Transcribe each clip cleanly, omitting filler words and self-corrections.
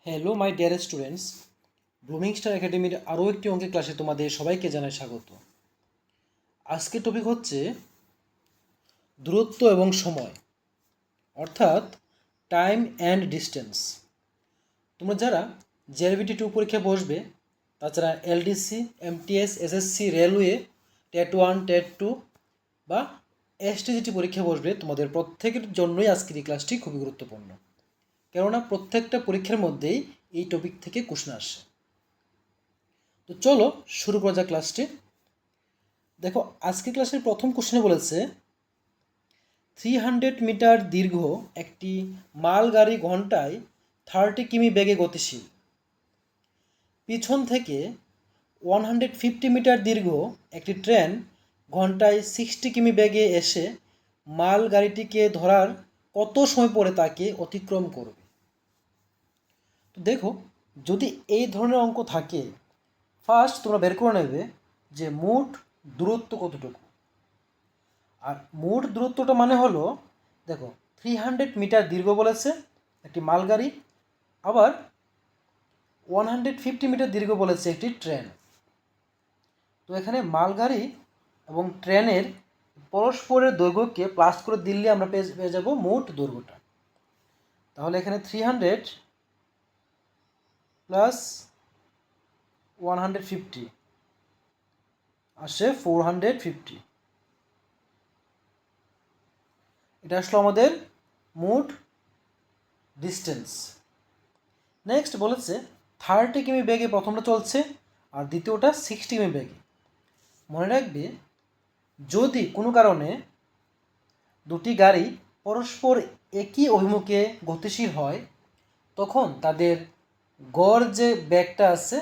Hello my dear students, blooming star একাডেমির আরও একটি অঙ্কের ক্লাসে তোমাদের সবাইকে জানাই স্বাগত। আজকের টপিক হচ্ছে দূরত্ব এবং সময়, অর্থাৎ টাইম অ্যান্ড ডিস্টেন্স। তোমরা যারা জেআরবিটি 2 পরীক্ষায় বসবে, তাছাড়া LDC, MTS, SSC, railway, TET 1, TET 2 বা এসটিজিটি পরীক্ষায় বসবে, তোমাদের প্রত্যেকের জন্যই আজকের এই ক্লাসটি খুবই গুরুত্বপূর্ণ, কেননা প্রত্যেকটা পরীক্ষার মধ্যেই এই টপিক থেকে কোশ্চেন আসে। তো চলো শুরু করা যাক ক্লাসটি। দেখো, আজকের ক্লাসের প্রথম কোশ্চেনে বলেছে 300 মিটার দীর্ঘ একটি মালগাড়ি ঘন্টায় 30 কিমি বেগে গতিশীল। পিছন থেকে 150 মিটার দীর্ঘ একটি ট্রেন ঘন্টায় 60 কিমি বেগে এসে মালগাড়িটিকে ধরার কত সময় পরে তাকে অতিক্রম করবে। তো দেখো, যদি এই ধরনের অঙ্ক থাকে, ফার্স্ট তোমরা বের করে নেবে যে মোট দূরত্ব কতটুকু। আর মোট দূরত্বটা মানে হলো, দেখো 300 মিটার দীর্ঘ বলেছে একটি মালগাড়ি, আবার 150 মিটার দীর্ঘ বলেছে একটি ট্রেন। তো এখানে মালগাড়ি এবং ট্রেনের পরস্পরের দৈর্ঘ্যকে প্লাস করে দিলে আমরা পেয়ে যাব মোট দৈর্ঘ্যটা। তাহলে এখানে 300 প্লাস 150 আসে 450। এটা আসলো আমাদের মোট ডিস্টেন্স। নেক্সট বলেছে 30 কিমি বেগে প্রথমটা চলছে আর দ্বিতীয়টা 60 কিমি বেগে। মনে রাখবে, যদি কোনো কারণে দুটি গাড়ি পরস্পর একই অভিমুখে গতিশীল হয়, তখন তাদের গড় যে বেগটা আছে,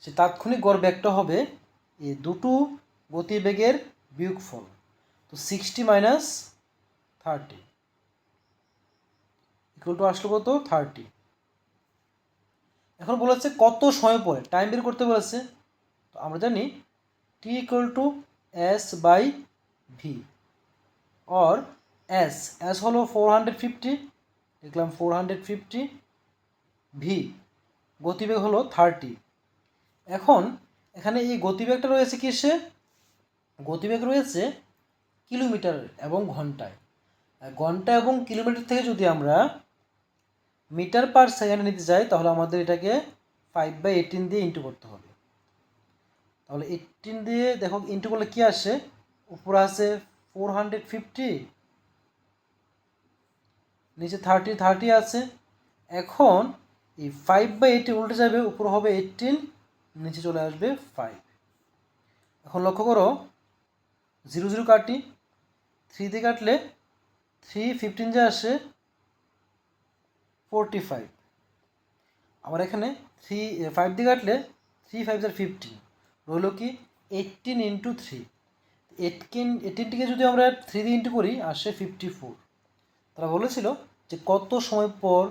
সে তাৎক্ষণিক গড় বেগটা হবে এই দুটো গতিবেগের বিয়োগফল। তো 60 মাইনাস 30 ইকুয়াল টু আসলো কত? 30। এখন বলেছে কত সময় পরে, টাইম বের করতে বলেছে। তো আমরা জানি T equal to S by V, or S হলো 450, লিখলাম 450, ভি গতিবেগ হলো 30। এখন এখানে এই গতিবেগটা রয়েছে কিসে? গতিবেগ রয়েছে কিলোমিটার এবং ঘন্টায়। ঘন্টা এবং কিলোমিটার থেকে যদি আমরা মিটার পার সেকেন্ডে নিতে যাই, তাহলে আমাদের এটাকে 5/18 দিয়ে ইন্টু করতে হবে। তাহলে 18 দিয়ে দেখো ইন্টু করলে কি আসে? উপরে আছে 450, নিচে 30 আছে। এখন এই 5/18 উল্টে যাবে, উপরে হবে 18, নিচে চলে আসবে 5। এখন লক্ষ্য করো, 0 0 কাটি, 3 দিয়ে কাটলে 3 15 যে আসে 45। আবার এখানে 5 দিয়ে কাটলে 3 5 15, রইল কি 18 ইন্টু 3। 18টিকে যদি আমরা 3 দিয়ে ইন্টু করি আসে 54। তারা বলেছিল যে কত সময় পর,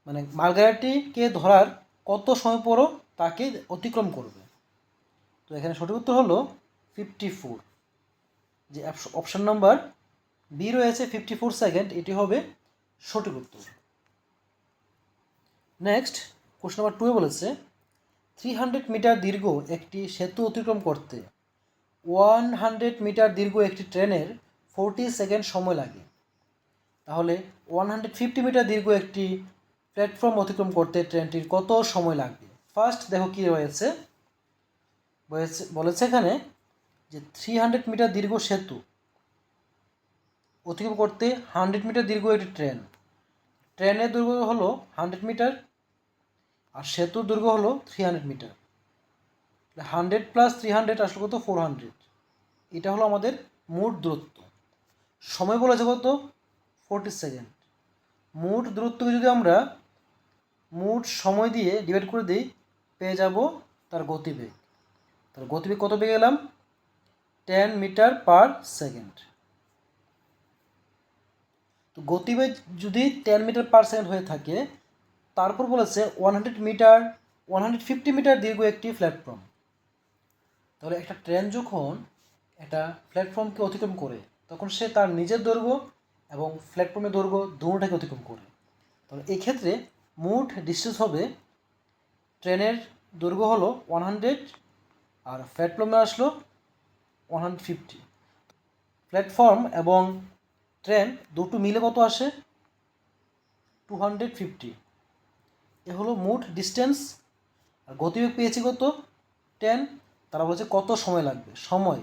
মানে মালগাড়িটিকে ধরার কত সময় পরও তাকে অতিক্রম করবে। তো এখানে সঠিক উত্তর হলো 54। যে অপশান নাম্বার বি রয়েছে 54 সেকেন্ড, এটি হবে সঠিক উত্তর। নেক্সট কোশ্চেন নাম্বার 2 বলেছে 300 মিটার দীর্ঘ একটি সেতু অতিক্রম করতে 100 মিটার দীর্ঘ একটি ট্রেনের 40 সেকেন্ড সময় লাগে। তাহলে 150 মিটার দীর্ঘ একটি প্ল্যাটফর্ম অতিক্রম করতে ট্রেনটির কত সময় লাগবে? ফার্স্ট দেখো কি রয়েছে, বলেছে এখানে যে 300 মিটার দীর্ঘ সেতু অতিক্রম করতে 100 মিটার দীর্ঘ একটি ট্রেনের দৈর্ঘ্য হলো 100 মিটার আর সেতুর দৈর্ঘ্য হলো 300 মিটার। 100 প্লাস 300 আসলে কত? 400। এটা হলো আমাদের মোট দূরত্ব। সময় বলেছে কত? 40 সেকেন্ড। মোট দূরত্বকে যদি আমরা মোট সময় দিয়ে ডিভাইড করে দিই, পেয়ে যাব তার গতিবেগ। তার গতিবেগ কত পেয়ে গেলাম? 10 মিটার পার সেকেন্ড। তো গতিবেগ যদি 10 মিটার পার সেকেন্ড হয়ে থাকে, তারপর বলেছে 150 মিটার দীর্ঘ একটি প্ল্যাটফর্ম। তাহলে একটা ট্রেন যখন একটা প্ল্যাটফর্মকে অতিক্রম করে, তখন সে তার নিজের দৈর্ঘ্য এবং প্ল্যাটফর্মের দৈর্ঘ্য দুটোটাকে অতিক্রম করে। তাহলে এই ক্ষেত্রে মোট ডিস্টেন্স হবে, ট্রেনের দৈর্ঘ্য হলো 100 আর প্ল্যাটফর্মে আসলো 150। প্ল্যাটফর্ম এবং ট্রেন দুটো মিলে কত আসে? 250। এ হলো মোট ডিস্টেন্স। আর গতিবেগ পেয়েছি কত? 10। তারা বলছে কত সময় লাগবে। সময়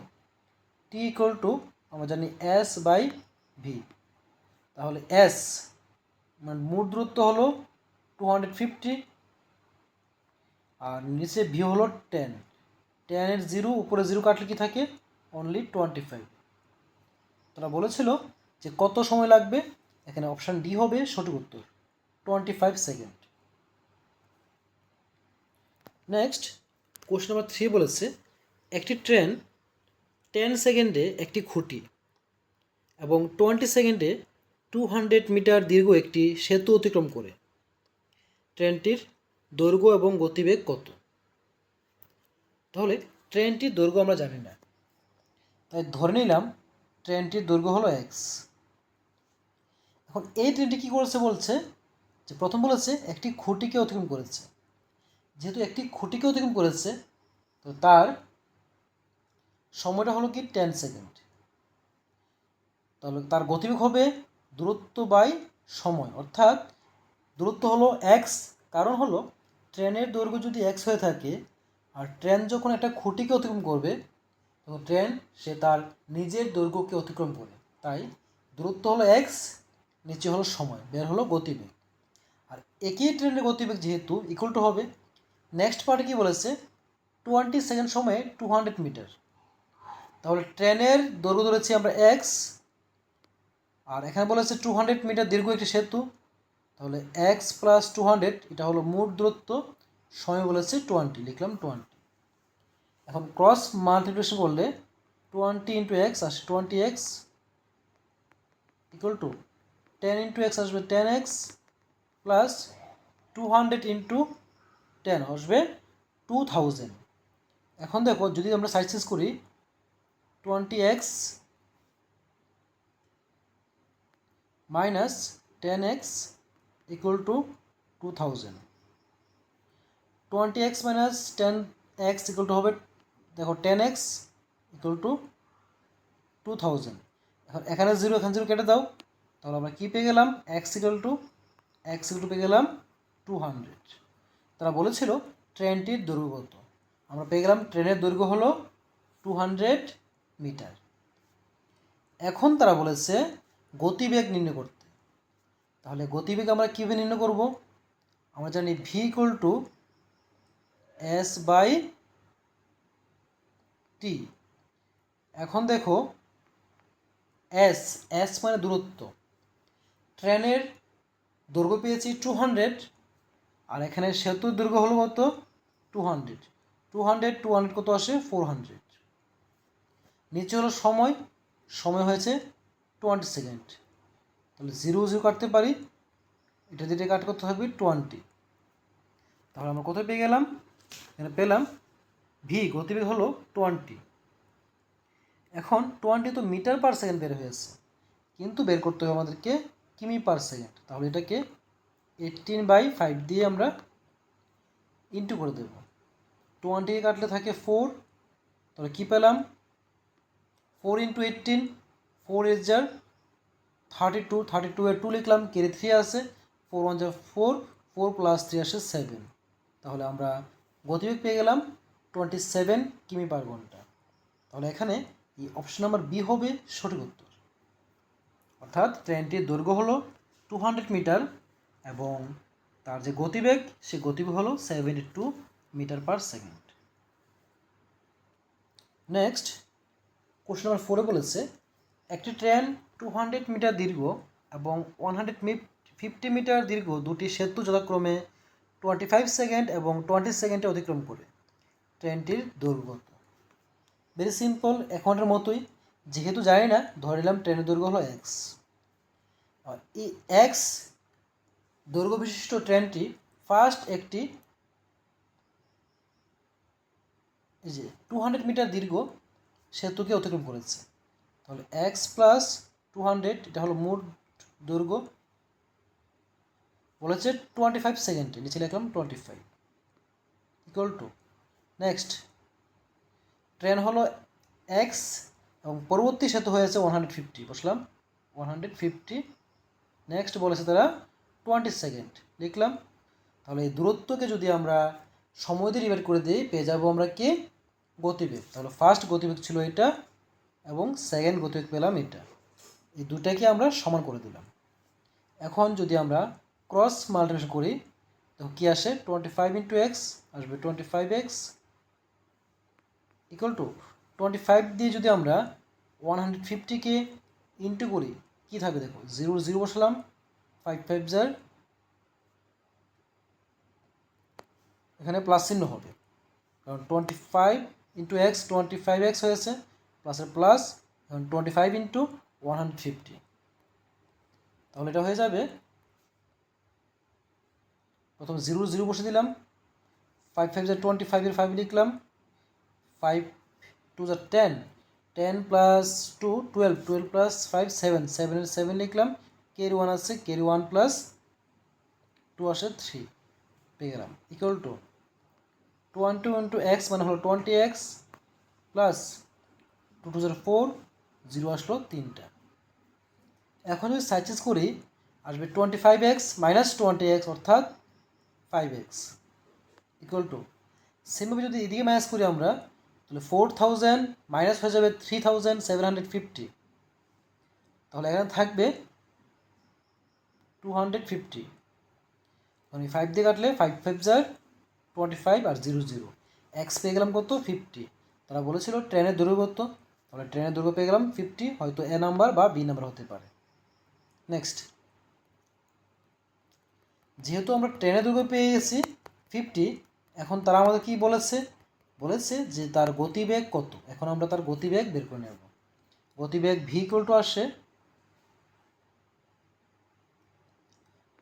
টি ইকুয়াল টু আমরা জানি এস বাই ভি। তাহলে এস মানে মোট দূরত্ব হলো 250 আর নিচে ভি হলো 10। 10-এর 0 উপরে 0 কাটলে কি থাকে? অনলি 25। তারা বলেছিল যে কত সময় লাগবে, এখানে অপশান ডি হবে সঠিক উত্তর, 25 সেকেন্ড। নেক্সট কোশ্চেন নাম্বার 3 বলেছে একটি ট্রেন 10 সেকেন্ডে একটি খুঁটি এবং 20 সেকেন্ডে 200 মিটার দীর্ঘ একটি সেতু অতিক্রম করে। ট্রেনটির দৈর্ঘ্য এবং গতিবেগ কত? তাহলে ট্রেনটির দৈর্ঘ্য আমরা জানি না, তাই ধরে নিলাম ট্রেনটির দৈর্ঘ্য হলো এক্স। এখন এই ট্রেনটি কী করেছে বলছে যে প্রথম বলেছে একটি খুঁটিকে অতিক্রম করেছে। যেহেতু একটি খুঁটিকে অতিক্রম করেছে তো তার সময়টা হলো কি 10 সেকেন্ড। তাহলে তার গতিবেগ হবে দূরত্ব বাই সময়, অর্থাৎ দূরত্ব হলো এক্স। কারণ হলো ট্রেনের দৈর্ঘ্য যদি এক্স হয়ে থাকে আর ট্রেন যখন একটা খুঁটিকে অতিক্রম করবে তখন ট্রেন সে তার নিজের দৈর্ঘ্যকে অতিক্রম করে, তাই দূরত্ব হলো এক্স, নিচে হলো সময়, বের হলো গতিবেগ। আর একই ট্রেনের গতিবেগ যেহেতু ইকুয়াল টু হবে, নেক্সট পার্টে কী বলেছে 20 সেকেন্ড সময়ে 200 মিটার। তাহলে ট্রেনের দৈর্ঘ্য ধরেছি আমরা এক্স আর এখানে বলেছে 200 মিটার দীর্ঘ একটি সেতু, তাহলে এক্স প্লাস 200 এটা হলো মোট দূরত্ব, সময় বলেছে 20, লিখলাম 20। এখন ক্রস মাল্টিপ্লিকেশন করলে 20 ইন্টু এক্স আসে 20x equal to 10 into x আসবে 10x প্লাস 200 ইন্টু 10 আসবে 2000। এখন দেখো যদি আমরা সাইড চেঞ্জ করি 20x minus 10x equal to 2000। 20x minus 10x equal to হবে, দেখো 10x ইকুয়াল টু 2000। এখন এখানে 0 এখানে 0 কেটে দাও, তাহলে আমরা কী পেয়ে গেলাম? x ইকুয়াল টু পেয়ে গেলাম 200। তারা বলেছিল ট্রেনটির দৈর্ঘ্য কত, আমরা পেয়ে গেলাম ট্রেনের দৈর্ঘ্য হলো 200 মিটার। এখন তারা বলেছে গতিবেগ নির্ণয় করতে। তাহলে গতিবেগ আমরা কীভাবে নির্ণয় করব? আমরা জানি V equal to S by T. এখন দেখো এস মানে দূরত্ব, ট্রেনের দৈর্ঘ্য পেয়েছি 200 আর এখানে সেতুর দৈর্ঘ্য হলো কত? 200 কত আসে? 400। নিচে হলো সময় হয়েছে 20 সেকেন্ড, তাহলে 0 কাটতে পারি, এটা দিয়ে কাট করতে হবে 20। তাহলে আমরা কোথায় পেয়ে গেলাম? এখানে পেলাম ভি গতিবেগ হলো 20। এখন 20 তো মিটার পার সেকেন্ড বের হয়েছে, কিন্তু বের করতে হবে আমাদেরকে কিমি পার সেকেন্ড। তাহলে এটাকে 18/5 দিয়ে আমরা ইন্টু করে দেব। 20 কাটলে থাকে 4, তাহলে কী পেলাম? 4 ইন্টু 18, 4 8 jar 32, 32 এর 2 লিখলাম, কেড়ে 3 আছে, 4 1 jar 4, 4 প্লাস 3 আসে 7। তাহলে আমরা গতিবেগ পেয়ে গেলাম 27 কিমি পার ঘন্টা। তাহলে এখানে এই অপশন নাম্বার বি হবে সঠিক উত্তর, অর্থাৎ ট্রেনটির দৈর্ঘ্য হলো 200 মিটার এবং তার যে গতিবেগ সে গতিবেগ হলো 72 metre per second. Next question number 4 বলেছে একটি ট্রেন 200 মিটার দীর্ঘ এবং 150 মিটার দীর্ঘ দুটি সেতু যথাক্রমে 25 সেকেন্ড এবং 20 সেকেন্ডে অতিক্রম করে। ট্রেনটির দৈর্ঘ্য কত? ভেরি সিম্পল, এখনের মতোই, যেহেতু জানি না ধরে নিলাম ট্রেনের দৈর্ঘ্য হলো এক্স। আর এই এক্স দৈর্ঘ্য বিশিষ্ট ট্রেনটি ফার্স্ট একটি এই যে 200 মিটার দীর্ঘ সেতুকে অতিক্রম করেছে। তাহলে এক্স প্লাস 200 এটা হলো মোট দৈর্ঘ্য বলেছে 25 সেকেন্ডে, নিচে লিখলাম 25 ইকুয়াল টু নেক্সট ট্রেন হলো এক্স এবং পরবর্তী সেতু হয়েছে 150, বসলাম 150, নেক্সট বলেছে তারা 20 সেকেন্ড, লিখলাম। তাহলে এই দূরত্বকে যদি আমরা সময় দিয়ে ডিভাইড করে দিই পেয়ে যাবো আমরা কি গতিবেগ। তাহলে ফার্স্ট গতিবেগ ছিল এটা এবং সেকেন্ড গতিবেগ পেলাম এটা, এই দুটাকে আমরা সমান করে দিলাম। এখন যদি আমরা ক্রস মাল্টিপ্লিকেশন করি তখন কী আসে, 25 ইন্টু এক্স আসবে 25x ইকুয়াল টু 25 দিয়ে যদি আমরা 150কে ইন্টু করি কী থাকবে দেখো, 0 0 বসালাম, 5 5 jar, এখানে প্লাস চিহ্ন হবে কারণ 25 ইন্টু এক্স 25x হয়েছে, প্লাসের প্লাস, এখন 25 ইন্টু 150, তাহলে এটা হয়ে যাবে, প্রথম 0 0 বসে দিলাম, 5 5 jar 25 এর 5 লিখলাম, 5 2 jar 10, 10 প্লাস 2 12, 12 প্লাস 5 7, 7 এর 7 লিখলাম, ক্যারি 1 আছে, ক্যারি 1 প্লাস 2 আসে 3 পেয়ে গেলাম ইকুয়াল টু 20 ইন্টু এক্স মানে হলো 20x প্লাস 2 2 jar 4, 0 আসলো 3টা। এখন যদি সাইজ করি আসবে 25x মাইনাস 20x অর্থাৎ 5x ইকুয়াল টু, সেমভাবে যদি এদিকে মাইনাস করি আমরা তাহলে 4000 মাইনাস হয়ে যাবে 3750, তাহলে এখানে থাকবে 250, মানে 5 দিয়ে কাটলে 5 5 jar 25 আর 0 0, এক্স পেয়ে গেলাম কত 50, তারা বলেছিল ট্রেনের দৈর্ঘ্য কত, তাহলে ট্রেনের দৈর্ঘ্য পেয়ে গেলাম 50, হয়তো এ নাম্বার বা বি নাম্বার হতে পারে। নেক্সট, যেহেতু আমরা ট্রেনের দৈর্ঘ্য পেয়ে গেছি 50, এখন তারা আমাদের কি বলেছে, বলেছে যে তার গতিবেগ কত, এখন আমরা তার গতিবেগ বের করে নেব। গতিবেগ ভি ইকুয়াল টু আসে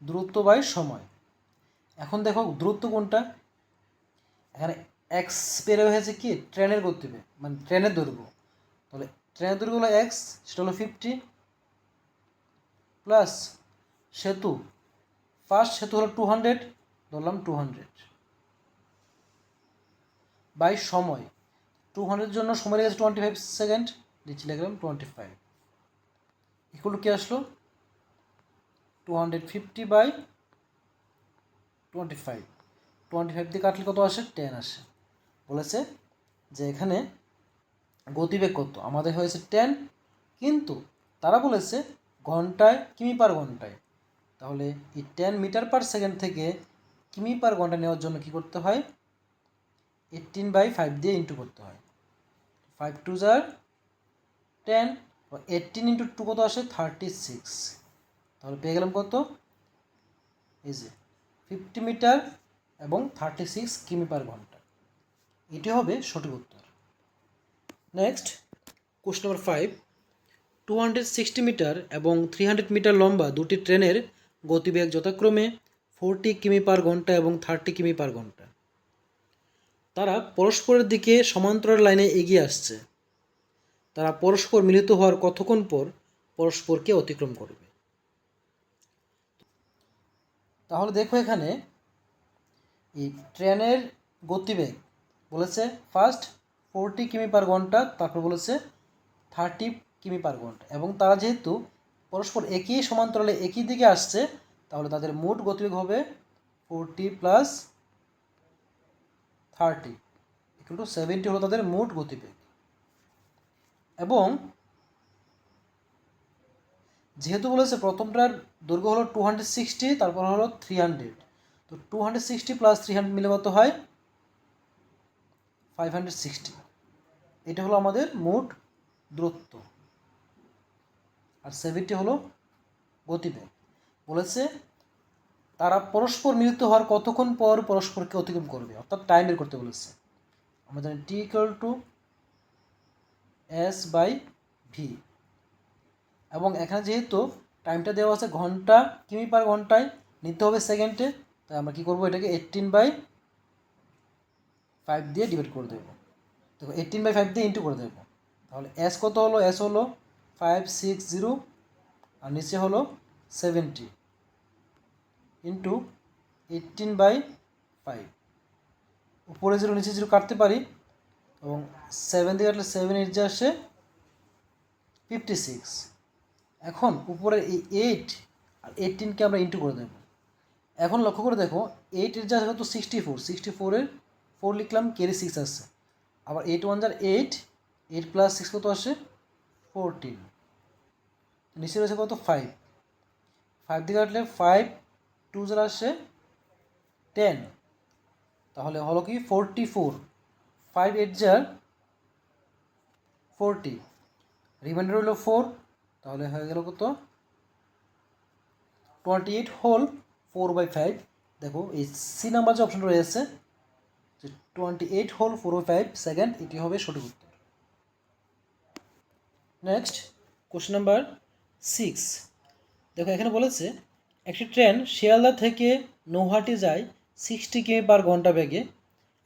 দূরত্ব বাই সময়। এখন দেখো দূরত্ব কোনটা, এখানে এক্স পেরে হয়েছে কি ট্রেনের গতিবেগ মানে ট্রেনের দৈর্ঘ্য, তাহলে ট্রেনের দৈর্ঘ্য হলো এক্স, সেটা হলো 50 প্লাস সেতু, ফার্স্ট সেতু হলো 200, ধরলাম 200 বাই সময়, 200 জন্য সময় লেগেছে 25 সেকেন্ড, নিচে লিখলাম 25 ইকুয়াল টু কী আসলো 250 বাই 25, 25 দিয়ে কাটলে কত আসে 10 আসে। বলেছে যে এখানে গতিবেগ কত, আমাদের হয়েছে 10, কিন্তু তারা বলেছে ঘন্টায় কিমি পার ঘন্টায়, তাহলে এই 10 মিটার পার সেকেন্ড থেকে কিমি পার ঘন্টা নেওয়ার জন্য কী করতে হয়, 18/5 দিয়ে ইন্টু করতে হয়, 5 2 jar 10, 18 ইন্টু 2 কত আসে 36, তাহলে পেয়ে গেলাম কত, এই যে 50 মিটার এবং 36 কিমি পার ঘন্টা, এটি হবে সঠিক উত্তর। নেক্সট কোশ্চেন নাম্বার 5, 260 মিটার এবং 300 মিটার লম্বা দুটি ট্রেনের গতিবেগ যথাক্রমে 40 কিমি পার ঘন্টা এবং 30 কিমি পার ঘন্টা। তারা পরস্পরের দিকে সমান্তরাল লাইনে এগিয়ে আসছে, তারা পরস্পর মিলিত হওয়ার কতক্ষণ পর পরস্পরকে অতিক্রম করবে। তাহলে দেখো এখানে এই ট্রেনের গতিবেগ বলেছে ফার্স্ট 40 কিমি পার ঘন্টা, তারপর বলেছে 30 কিমি পার ঘন্টা, এবং তারা যেহেতু পরস্পর একই সমান্তরালে একই দিকে আসছে তাহলে তাদের মোট গতিবেগ হবে 40 প্লাস 30 ইকুয়াল টু 70 হলো তাদের মোট গতিবেগ। এবং যেহেতু বলেছে প্রথমটার দৈর্ঘ্য হলো 260, তারপর হলো 300, তো 260 প্লাস 300 মিলে কত হয় 560, এটা হলো আমাদের মোট দূরত্ব, আর 70 হলো গতিবেগ। বলেছে তারা পরস্পর মিলিত হওয়ার কতক্ষণ পর পরস্পরকে অতিক্রম করবে, অর্থাৎ টাইম বের করতে বলেছে। আমরা জানি T equal to S by V, এবং এখানে যেহেতু টাইমটা দেওয়া আছে ঘন্টা কিমি পার ঘন্টায়, নিতে হবে সেকেন্ডে, তাই আমরা কী করবো এটাকে 18/5 দিয়ে ডিভাইড করে দেবো, দেখো 18/5 দিয়ে ইন্টু করে দেবো, তাহলে এস কত হলো, এস হলো 560 আর নিচে হলো 70 ইন্টু 18/5, উপরে 0 নিচে 0 কাটতে পারি, এবং 7 দিয়ে কাটলে 7 8 যা আসে 56। এখন উপরে এই 8 আর 18কে আমরা ইন্টু করে দেব। এখন লক্ষ্য করে দেখো 8 এর যা কত 64, 64-এর 4 লিখলাম, ক্যারি 6 আসছে, আবার 8 1 যার 8, 8 প্লাস 6 কত আসে 14, নিচে রয়েছে কত 5, 5 দিয়ে কাটলে 5 2 যার আসে 10, তাহলে হলো কি 44, 5 8 যার 40, রিমাইন্ডার হলো 4, তাহলে হয়ে গেল কত 28 হোল 4/5। দেখো এই সি নাম্বার যে অপশন রয়েছে যে 28 হোল 4/5 সেকেন্ড, এটি হবে সঠিক উত্তর। Next question number 6। দেখো এখানে বলেছে একটি ট্রেন শিয়ালদা থেকে নৌহাটি যায় 60 কিমি/ঘন্টা বেগে,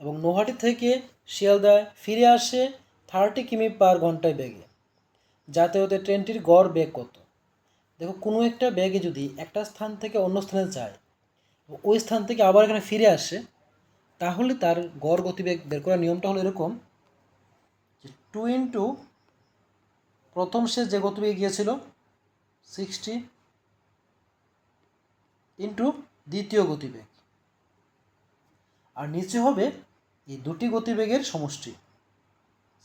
এবং নৌহাটি থেকে শিয়ালদা ফিরে আসে 30 কিমি/ঘন্টায় বেগে। যাতায়াতে ট্রেনটির গড় বেগ কত? দেখো কোনো একটা বেগে যদি একটা স্থান থেকে অন্য স্থানে যায়, ওই স্থান থেকে আবার এখানে ফিরে আসে, তাহলে তার গড় গতিবেগ বের করার নিয়মটা হলো এরকম যে 2 ইন্টু প্রথম সে যে গতিবেগে গিয়েছিল 60 ইন্টু দ্বিতীয় গতিবেগ, আর নিচে হবে এই দুটি গতিবেগের সমষ্টি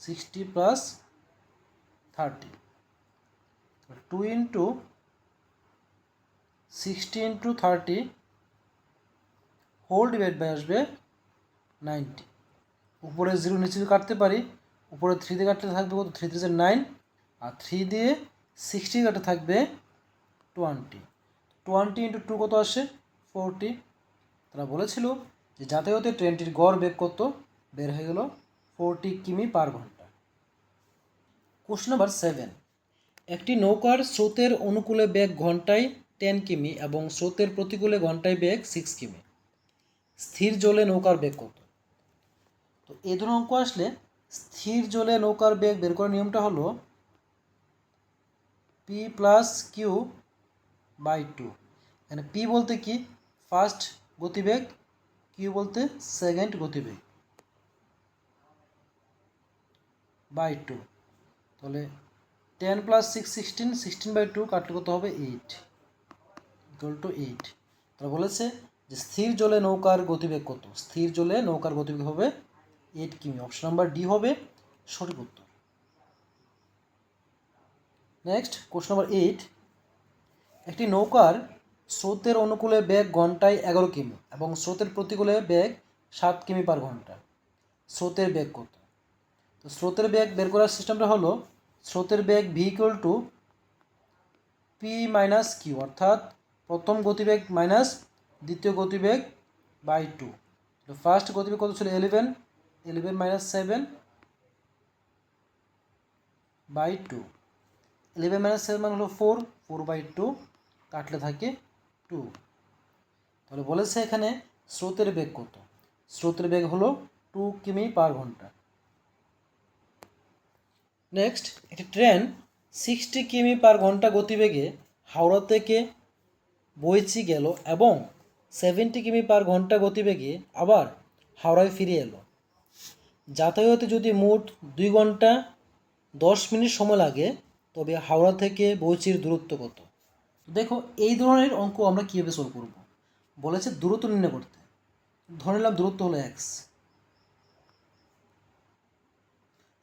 60 plus 30, 2 into 60 into 30 whole divide by আসবে 90, উপরে 0 নিচে কাটতে পারি, উপরে 3 দিয়ে কাটলে থাকবে কত 3 3 9, আর 3 দিয়ে 60 কাটতে থাকবে 20, 20 ইন্টু 2 কত আসে 40। তারা বলেছিল যে যাতায়াতে ট্রেনটির গড় বেগ কত, বের হয়ে গেল 40 কিমি/ঘন্টা। Question number 7। একটি নৌকার স্রোতের অনুকূলে বেগ ঘন্টায় 10 কিমি এবং স্রোতের প্রতিকূলে ঘন্টায় বেগ 6 কিমি। স্থির জলে নৌকার বেগ কত? তো এই ধরনের অঙ্ক আসলে স্থির জলে নৌকার বেগ বের করার নিয়মটা হলো পি প্লাস কিউ বাই 2। এখানে পি বলতে কি ফার্স্ট গতিবেগ, কিউ বলতে সেকেন্ড গতিবেগ, বাই 2। তাহলে 10 প্লাস 6 16, 16/2 কাটলে কত হবে 8, ইকুয়াল টু 8। তারা বলেছে যে স্থির জলে নৌকার গতিবেগ কত? স্থির জলে নৌকার গতিবেগ হবে 8 কিমি। অপশন নাম্বার ডি হবে সঠিক উত্তর। Next question number 8। একটি নৌকার স্রোতের অনুকূলে বেগ ঘন্টায় 11 কিমি এবং স্রোতের প্রতিকূলে বেগ 7 কিমি/ঘন্টা। স্রোতের বেগ কত? তো স্রোতের বেগ বের করার সিস্টেমটা হলো স্রোতের বেগ V equal to P minus Q, অর্থাৎ প্রথম গতিবেগ মাইনাস দ্বিতীয় গতিবেগ বাই 2। তো ফার্স্ট গতিবেগ কত ছিল 11, 11 মাইনাস 7 বাই 2, 11 মাইনাস 7 মানে হলো 4, 4/2 কাটলে থাকে 2। তাহলে বলেছে এখানে স্রোতের বেগ কত? স্রোতের বেগ হলো 2 কিমি/ঘন্টা। নেক্সট একটি ট্রেন 60 কিমি/ঘন্টা গতিবেগে হাওড়া থেকে বইচি গেল এবং 70 কিমি/ঘন্টা গতিবেগে আবার হাওড়ায় ফিরে এলো। যাতায়াতে যদি মোট 2 ঘন্টা 10 মিনিট সময় লাগে, তবে হাওড়া থেকে বইচির দূরত্ব কত? দেখো এই ধরনের অঙ্ক আমরা কীভাবে সলভ করব। বলেছে দূরত্ব নির্ণয় করতে, ধরে নিলাম দূরত্ব হলো এক্স।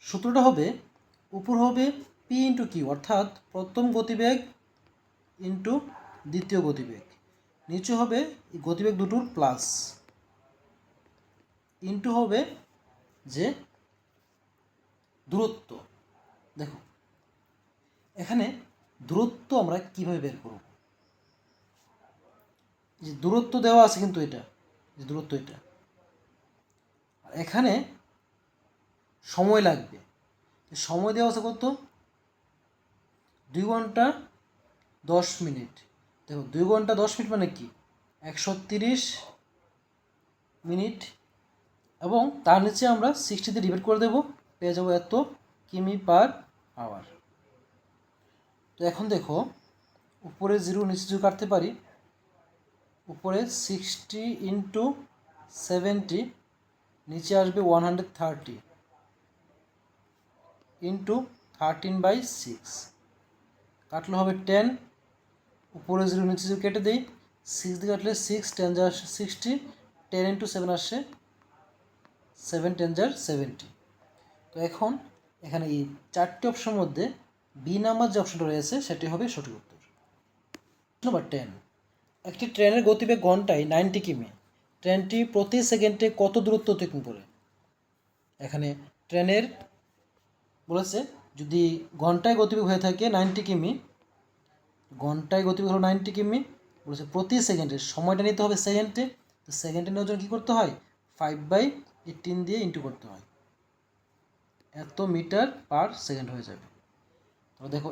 সূত্রটা হবে উপর হবে পি ইন্টু কিউ, অর্থাৎ প্রথম গতিবেগ ইন্টু দ্বিতীয় গতিবেগ, নিচে হবে গতিবেগ দুটোর প্লাস, ইন্টু হবে যে দূরত্ব। দেখো এখানে দূরত্ব আমরা কিভাবে বের করব, যে দূরত্ব দেওয়া আছে কিন্তু এটা, যে দূরত্ব এটা, এখানে সময় লাগবে, সময় দেওয়া আছে কত 2 ঘন্টা 10 মিনিট। দেখো 2 ঘন্টা 10 মিনিট মানে কি 130 মিনিট, এবং তার নিচে আমরা 60 দিয়ে ডিভাইড করে দেবো, পেয়ে যাবো এত কিমি/আওয়ার। তো এখন দেখো উপরে 0 নিচে 0 কাটতে পারি, উপরে 60 ইন্টু 70, নিচে আসবে 130 ইন্টু 13/6, কাটলে হবে 10, উপরে 0 নিচে 0 কেটে দিই, 6 দিয়ে কাটলে 6, 10 যা আসে 60, 10 ইন্টু 7 আসে 7, 10 যা 70। তো এখন এখানে এই 4টি অপশনের মধ্যে বি নাম্বার যে অপশনটা রয়েছে সেটি হবে সঠিক উত্তর। নাম্বার 10, একটি ট্রেনের গতিবেগ ঘন্টায় 90 কিমি, ট্রেনটি প্রতি সেকেন্ডে কত দূরত্ব অতিক্রম করে? এখানে ট্রেনের বলেছে যদি ঘন্টায় গতিবেগ হয়ে থাকে 90 কিমি, ঘন্টায় গতিবেগ হলো 90 কিমি, বলেছে প্রতি সেকেন্ডে, সময়টা নিতে হবে সেকেন্ডে, তো সেকেন্ডে নেওয়ার জন্য কী করতে হয়, 5/18 দিয়ে ইন্টু করতে হয়, এত মিটার পার সেকেন্ড হয়ে যাবে। তো দেখো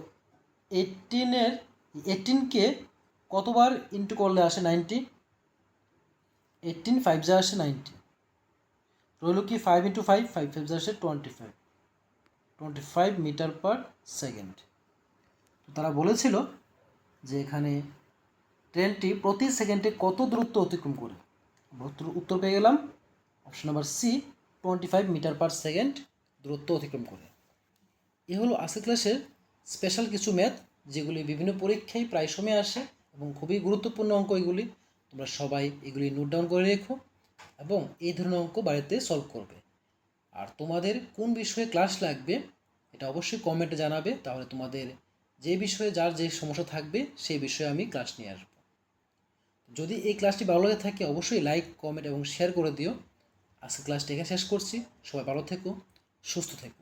18কে কতবার ইন্টু করলে আসে 90, 18 5 যা আসে 90, রইল কি 5 ইন্টু 5, 5 5 যা আসে 25 মিটার পার সেকেন্ড। তো তারা বলেছিল যে এখানে ট্রেনটি প্রতি সেকেন্ডে কত দূরত্ব অতিক্রম করে, উত্তর পেয়ে গেলাম option number C, 25 metre per second দূরত্ব অতিক্রম করে। এ হলো আজকের ক্লাসের স্পেশাল কিছু ম্যাথ, যেগুলি বিভিন্ন পরীক্ষায় প্রায় সময় আসে এবং খুবই গুরুত্বপূর্ণ অঙ্ক এগুলি। তোমরা সবাই এগুলি নোট ডাউন করে রেখো এবং এই ধরনের অঙ্ক বাড়িতে সলভ করবে। আর তোমাদের কোন বিষয়ে ক্লাস লাগবে এটা অবশ্যই কমেন্টে জানাবে, তাহলে তোমাদের যে বিষয়ে যার যে সমস্যা থাকবে সেই বিষয়ে আমি ক্লাস নিয়ে আসবো। যদি এই ক্লাসটি ভালো লাগে থাকে অবশ্যই লাইক, কমেন্ট এবং শেয়ার করে দিও। আজকে ক্লাসটি এখানে শেষ করছি। সবাই ভালো থেকো, সুস্থ থেকো।